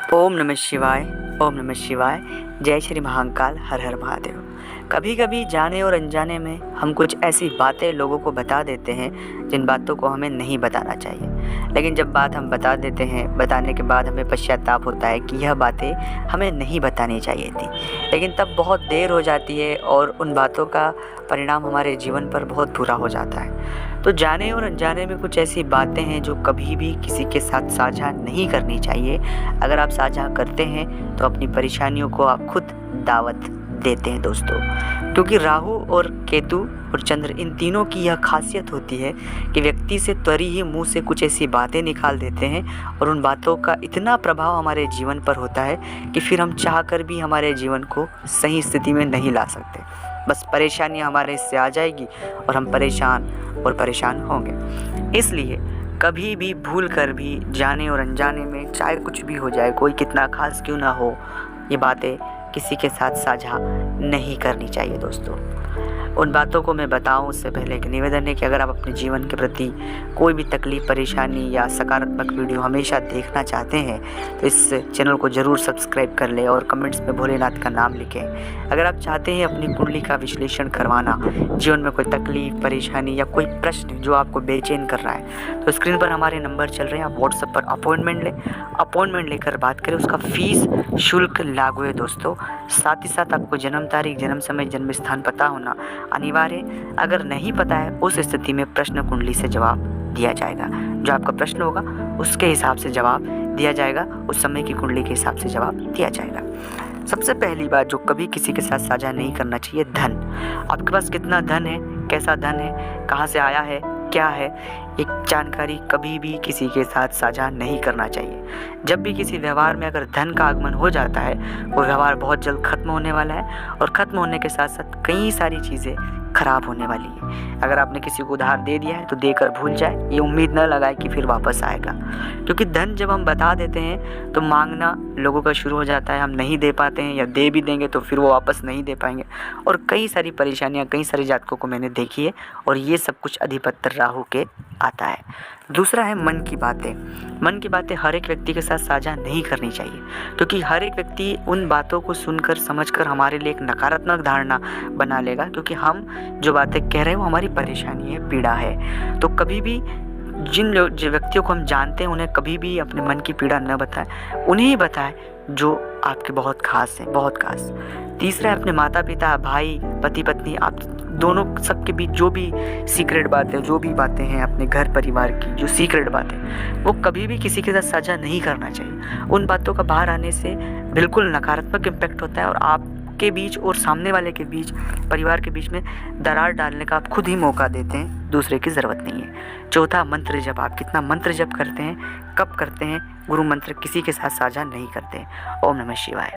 ओम नमः शिवाय। ओम नमः शिवाय। जय श्री महाकाल। हर हर महादेव। कभी कभी जाने और अनजाने में हम कुछ ऐसी बातें लोगों को बता देते हैं जिन बातों को हमें नहीं बताना चाहिए, लेकिन जब बात हम बता देते हैं, बताने के बाद हमें पश्चाताप होता है कि यह बातें हमें नहीं बतानी चाहिए थी, लेकिन तब बहुत देर हो जाती है और उन बातों का परिणाम हमारे जीवन पर बहुत बुरा हो जाता है। तो जाने और अनजाने में कुछ ऐसी बातें हैं जो कभी भी किसी के साथ साझा नहीं करनी चाहिए। अगर आप साझा करते हैं तो अपनी परेशानियों को आप खुद दावत देते हैं दोस्तों, क्योंकि राहु और केतु और चंद्र, इन तीनों की यह खासियत होती है कि व्यक्ति से त्वरी ही मुंह से कुछ ऐसी बातें निकाल देते हैं और उन बातों का इतना प्रभाव हमारे जीवन पर होता है कि फिर हम चाहकर भी हमारे जीवन को सही स्थिति में नहीं ला सकते। बस परेशानियां हमारे इससे आ जाएगी और हम परेशान होंगे। इसलिए कभी भी भूल कर भी जाने और अनजाने में, चाहे कुछ भी हो जाए, कोई कितना खास क्यों ना हो, ये बातें किसी के साथ साझा नहीं करनी चाहिए दोस्तों। उन बातों को मैं बताऊं उससे पहले एक निवेदन है कि अगर आप अपने जीवन के प्रति कोई भी तकलीफ, परेशानी या सकारात्मक वीडियो हमेशा देखना चाहते हैं तो इस चैनल को ज़रूर सब्सक्राइब कर लें और कमेंट्स में भोलेनाथ का नाम लिखें। अगर आप चाहते हैं अपनी कुंडली का विश्लेषण करवाना, जीवन में कोई तकलीफ, परेशानी या कोई प्रश्न जो आपको बेचैन कर रहा है, तो स्क्रीन पर हमारे नंबर चल रहे हैं, आप व्हाट्सएप पर अपॉइंटमेंट लें। अपॉइंटमेंट लेकर बात करें। उसका फीस शुल्क लागू है दोस्तों। साथ ही साथ आपको जन्म तारीख, जन्म समय, जन्म स्थान पता होना अनिवार्य। अगर नहीं पता है, उस स्थिति में प्रश्न कुंडली से जवाब दिया जाएगा। जो आपका प्रश्न होगा उसके हिसाब से जवाब दिया जाएगा, उस समय की कुंडली के हिसाब से जवाब दिया जाएगा। सबसे पहली बात जो कभी किसी के साथ साझा नहीं करना चाहिए, धन। आपके पास कितना धन है, कैसा धन है, कहाँ से आया है, क्या है, एक जानकारी कभी भी किसी के साथ साझा नहीं करना चाहिए। जब भी किसी व्यवहार में अगर धन का आगमन हो जाता है, वो व्यवहार बहुत जल्द खत्म होने वाला है और खत्म होने के साथ साथ कई सारी चीज़ें खराब होने वाली है। अगर आपने किसी को उधार दे दिया है तो देकर भूल जाए, ये उम्मीद न लगाए कि फिर वापस आएगा, क्योंकि धन जब हम बता देते हैं तो मांगना लोगों का शुरू हो जाता है। हम नहीं दे पाते हैं या दे भी देंगे तो फिर वो वापस नहीं दे पाएंगे और कई सारी परेशानियां कई सारे जातकों को मैंने देखी है और ये सब कुछ अधिपत्र राहु के आता है। दूसरा है मन की बातें। मन की बातें हर एक व्यक्ति के साथ साझा नहीं करनी चाहिए, क्योंकि हर एक व्यक्ति उन बातों को सुनकर समझकर हमारे लिए एक नकारात्मक धारणा बना लेगा, क्योंकि हम जो बातें कह रहे हैं वो हमारी परेशानी है, पीड़ा है। तो कभी भी जिन व्यक्तियों को हम जानते हैं उन्हें कभी भी अपने मन की पीड़ा न बताएं, उन्हें ही बताएं जो आपके बहुत खास हैं, बहुत खास। तीसरा है अपने माता पिता, भाई, पति पत्नी, आप दोनों सबके बीच जो भी सीक्रेट बातें, जो भी बातें हैं अपने घर परिवार की, जो सीक्रेट बातें, वो कभी भी किसी के साथ साझा नहीं करना चाहिए। उन बातों का बाहर आने से बिल्कुल नकारात्मक इम्पैक्ट होता है और आपके बीच और सामने वाले के बीच, परिवार के बीच में दरार डालने का आप खुद ही मौका देते हैं, दूसरे की ज़रूरत नहीं है। चौथा, मंत्र जप। आप कितना मंत्र जप करते हैं, कब करते हैं? गुरु मंत्र किसी के साथ साझा नहीं करते हैं। ओम नमः शिवाय।